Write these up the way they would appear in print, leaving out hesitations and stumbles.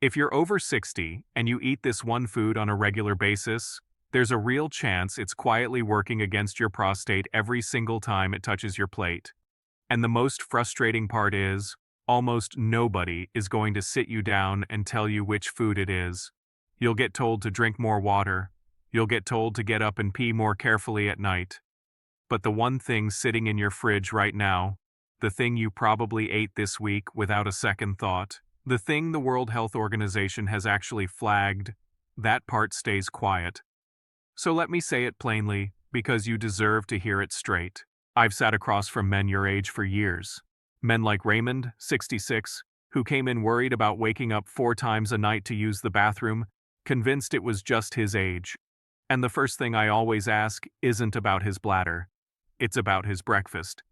If you're over 60 and you eat this one food on a regular basis, there's a real chance it's quietly working against your prostate every single time it touches your plate. And the most frustrating part is, almost nobody is going to sit you down and tell you which food it is. You'll get told to drink more water. You'll get told to get up and pee more carefully at night. But the one thing sitting in your fridge right now, the thing you probably ate this week without a second thought, the thing the World Health Organization has actually flagged, that part stays quiet. So let me say it plainly, because you deserve to hear it straight. I've sat across from men your age for years. Men like Raymond, 66, who came in worried about waking up 4 times a night to use the bathroom, convinced it was just his age. And the first thing I always ask isn't about his bladder. It's about his breakfast.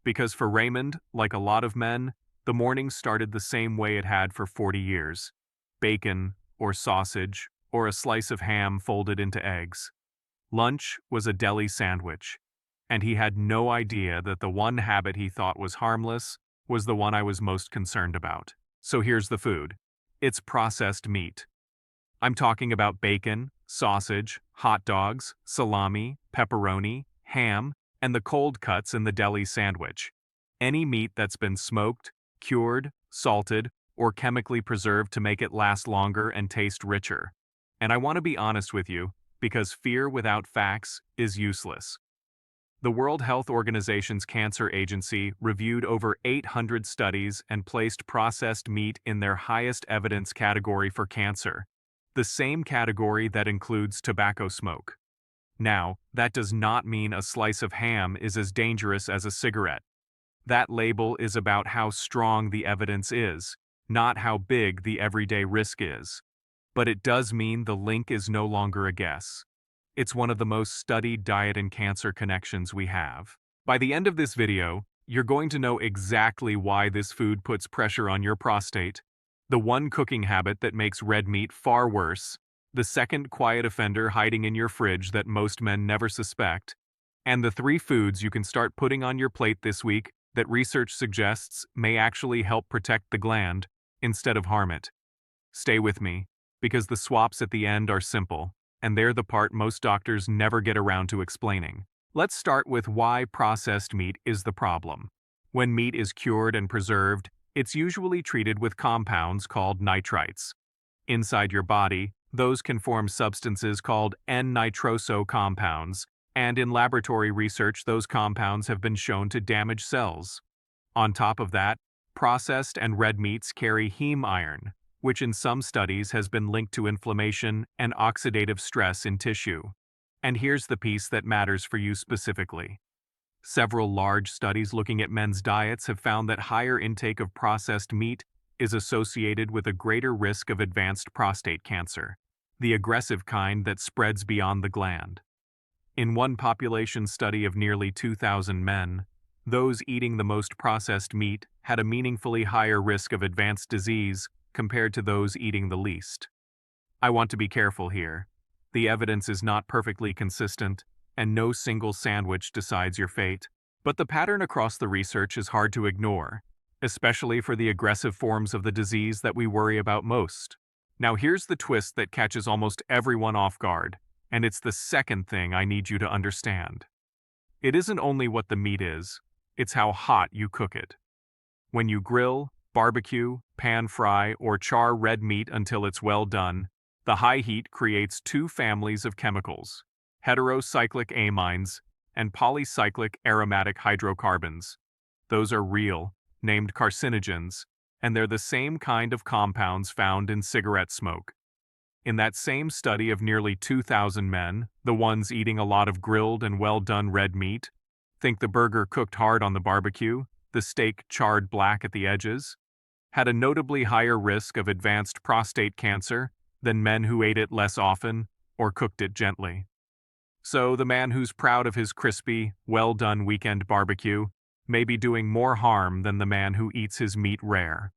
Because for Raymond, like a lot of men, the morning started the same way it had for 40 years. Bacon, or sausage, or a slice of ham folded into eggs. Lunch was a deli sandwich. And he had no idea that the one habit he thought was harmless was the one I was most concerned about. So here's the food. It's processed meat. I'm talking about bacon, sausage, hot dogs, salami, pepperoni, ham, and the cold cuts in the deli sandwich. Any meat that's been smoked, cured, salted, or chemically preserved to make it last longer and taste richer. And I want to be honest with you, because fear without facts is useless. The World Health Organization's Cancer Agency reviewed over 800 studies and placed processed meat in their highest evidence category for cancer, the same category that includes tobacco smoke. Now, that does not mean a slice of ham is as dangerous as a cigarette. That label is about how strong the evidence is, not how big the everyday risk is. But it does mean the link is no longer a guess. It's one of the most studied diet and cancer connections we have. By the end of this video, you're going to know exactly why this food puts pressure on your prostate, the one cooking habit that makes red meat far worse, the second quiet offender hiding in your fridge that most men never suspect, and the 3 foods you can start putting on your plate this week that research suggests may actually help protect the gland instead of harm it. Stay with me, because the swaps at the end are simple, and they're the part most doctors never get around to explaining. Let's start with why processed meat is the problem. When meat is cured and preserved, it's usually treated with compounds called nitrites. Inside your body, those can form substances called N-nitroso compounds, and in laboratory research those compounds have been shown to damage cells. On top of that, processed and red meats carry heme iron, which in some studies has been linked to inflammation and oxidative stress in tissue. And here's the piece that matters for you specifically. Several large studies looking at men's diets have found that higher intake of processed meat is associated with a greater risk of advanced prostate cancer, the aggressive kind that spreads beyond the gland. In one population study of nearly 2,000 men, those eating the most processed meat had a meaningfully higher risk of advanced disease compared to those eating the least. I want to be careful here. The evidence is not perfectly consistent, and no single sandwich decides your fate. But the pattern across the research is hard to ignore, especially for the aggressive forms of the disease that we worry about most. Now here's the twist that catches almost everyone off guard, and it's the second thing I need you to understand. It isn't only what the meat is, it's how hot you cook it. When you grill, barbecue, pan fry, or char red meat until it's well done, the high heat creates 2 families of chemicals, heterocyclic amines and polycyclic aromatic hydrocarbons. Those are real, named carcinogens, and they're the same kind of compounds found in cigarette smoke. In that same study of nearly 2,000 men, the ones eating a lot of grilled and well-done red meat, think the burger cooked hard on the barbecue, the steak charred black at the edges, had a notably higher risk of advanced prostate cancer than men who ate it less often or cooked it gently. So the man who's proud of his crispy, well-done weekend barbecue may be doing more harm than the man who eats his meat rare.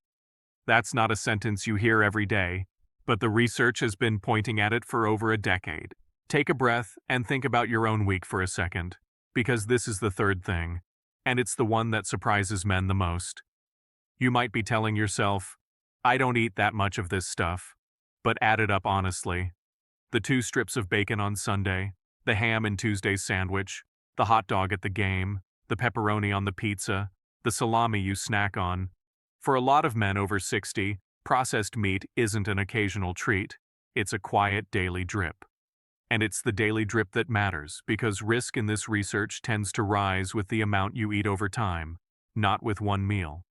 That's not a sentence you hear every day, but the research has been pointing at it for over a decade. Take a breath and think about your own week for a second, because this is the third thing, and it's the one that surprises men the most. You might be telling yourself, I don't eat that much of this stuff, but add it up honestly. The 2 strips of bacon on Sunday, the ham in Tuesday's sandwich, the hot dog at the game, the pepperoni on the pizza, the salami you snack on. For a lot of men over 60, processed meat isn't an occasional treat, it's a quiet daily drip. And it's the daily drip that matters, because risk in this research tends to rise with the amount you eat over time, not with one meal.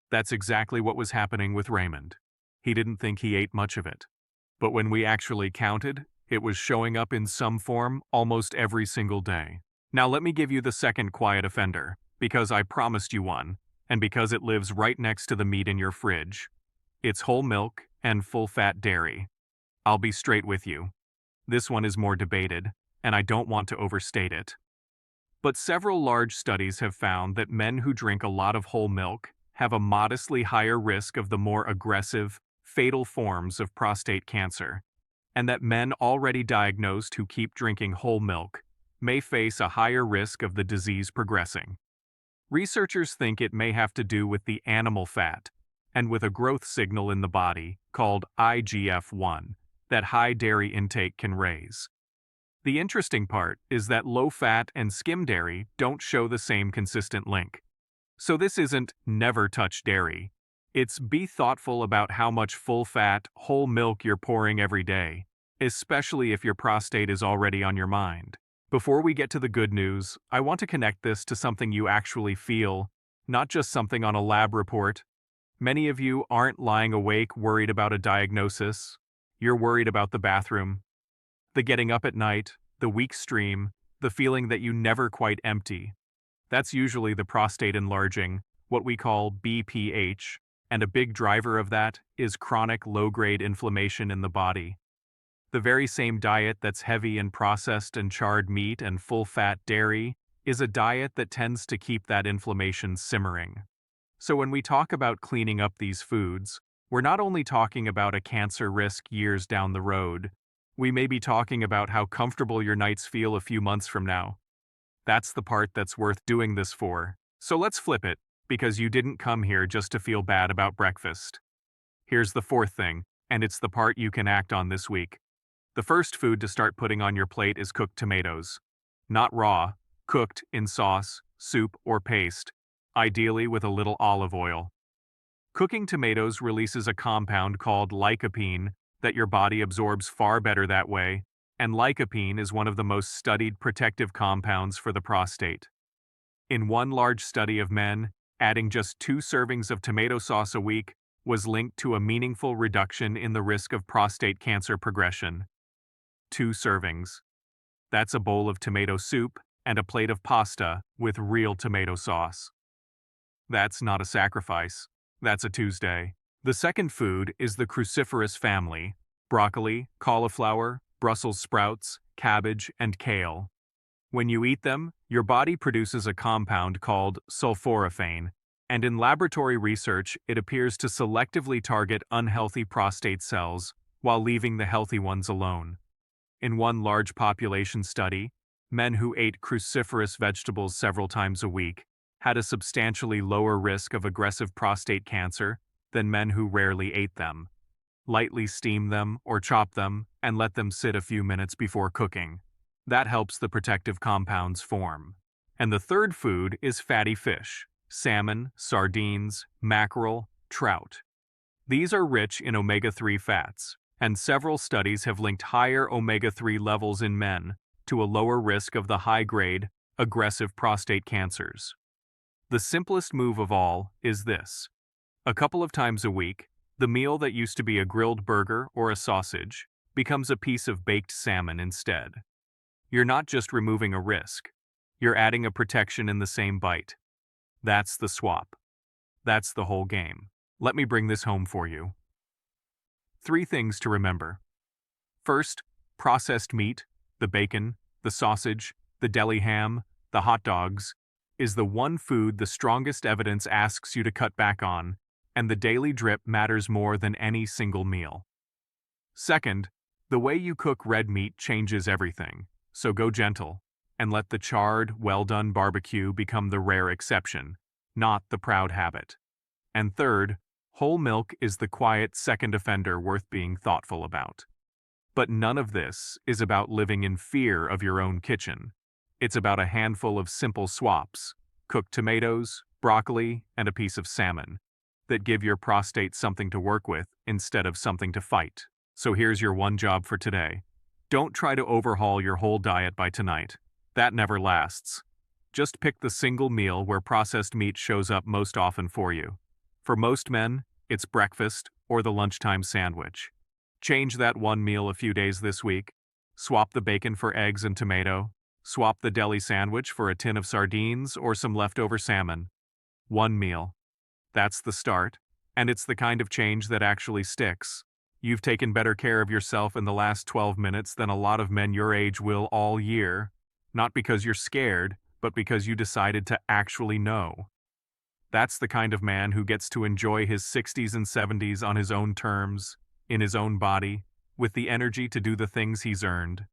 That's exactly what was happening with Raymond. He didn't think he ate much of it. But when we actually counted, it was showing up in some form almost every single day. Now let me give you the second quiet offender, because I promised you one, and because it lives right next to the meat in your fridge. It's whole milk and full-fat dairy. I'll be straight with you. This one is more debated, and I don't want to overstate it. But several large studies have found that men who drink a lot of whole milk have a modestly higher risk of the more aggressive, fatal forms of prostate cancer, and that men already diagnosed who keep drinking whole milk may face a higher risk of the disease progressing. Researchers think it may have to do with the animal fat and with a growth signal in the body called IGF-1 that high dairy intake can raise. The interesting part is that low-fat and skim dairy don't show the same consistent link. So this isn't never touch dairy. It's be thoughtful about how much full-fat, whole milk you're pouring every day, especially if your prostate is already on your mind. Before we get to the good news, I want to connect this to something you actually feel, not just something on a lab report. Many of you aren't lying awake worried about a diagnosis. You're worried about the bathroom, the getting up at night, the weak stream, the feeling that you never quite empty. That's usually the prostate enlarging, what we call BPH, and a big driver of that is chronic low-grade inflammation in the body. The very same diet that's heavy in processed and charred meat and full-fat dairy is a diet that tends to keep that inflammation simmering. So when we talk about cleaning up these foods, we're not only talking about a cancer risk years down the road, we may be talking about how comfortable your nights feel a few months from now. That's the part that's worth doing this for. So let's flip it, because you didn't come here just to feel bad about breakfast. Here's the fourth thing, and it's the part you can act on this week. The first food to start putting on your plate is cooked tomatoes. Not raw, cooked in sauce, soup, or paste, ideally with a little olive oil. Cooking tomatoes releases a compound called lycopene that your body absorbs far better that way, and lycopene is one of the most studied protective compounds for the prostate. In one large study of men, adding just 2 servings of tomato sauce a week was linked to a meaningful reduction in the risk of prostate cancer progression. 2 servings. That's a bowl of tomato soup and a plate of pasta with real tomato sauce. That's not a sacrifice. That's a Tuesday. The second food is the cruciferous family: broccoli, cauliflower, Brussels sprouts, cabbage, and kale. When you eat them, your body produces a compound called sulforaphane, and in laboratory research, it appears to selectively target unhealthy prostate cells while leaving the healthy ones alone. In one large population study, men who ate cruciferous vegetables several times a week had a substantially lower risk of aggressive prostate cancer than men who rarely ate them. Lightly steam them or chop them and let them sit a few minutes before cooking. That helps the protective compounds form. And the third food is fatty fish: salmon, sardines, mackerel, trout. These are rich in omega-3 fats, and several studies have linked higher omega-3 levels in men to a lower risk of the high-grade, aggressive prostate cancers. The simplest move of all is this: a couple of times a week, the meal that used to be a grilled burger or a sausage becomes a piece of baked salmon instead. You're not just removing a risk, you're adding a protection in the same bite. That's the swap. That's the whole game. Let me bring this home for you. 3 things to remember. First, processed meat, the bacon, the sausage, the deli ham, the hot dogs, is the one food the strongest evidence asks you to cut back on, and the daily drip matters more than any single meal. Second, the way you cook red meat changes everything, so go gentle, and let the charred, well-done barbecue become the rare exception, not the proud habit. And third, Whole milk is the quiet second offender worth being thoughtful about. But none of this is about living in fear of your own kitchen. It's about a handful of simple swaps, cooked tomatoes, broccoli, and a piece of salmon, that give your prostate something to work with instead of something to fight. So here's your one job for today. Don't try to overhaul your whole diet by tonight. That never lasts. Just pick the single meal where processed meat shows up most often for you. For most men, it's breakfast or the lunchtime sandwich. Change that one meal a few days this week. Swap the bacon for eggs and tomato. Swap the deli sandwich for a tin of sardines or some leftover salmon. One meal. That's the start, and it's the kind of change that actually sticks. You've taken better care of yourself in the last 12 minutes than a lot of men your age will all year. Not because you're scared, but because you decided to actually know. That's the kind of man who gets to enjoy his 60s and 70s on his own terms, in his own body, with the energy to do the things he's earned.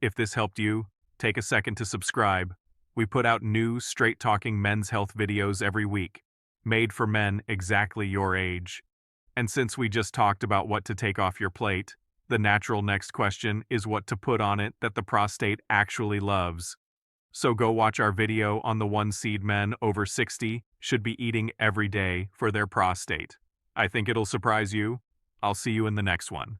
If this helped you, take a second to subscribe. We put out new, straight-talking men's health videos every week, made for men exactly your age. And since we just talked about what to take off your plate, the natural next question is what to put on it that the prostate actually loves. So go watch our video on the one seed men over 60 should be eating every day for their prostate. I think it'll surprise you. I'll see you in the next one.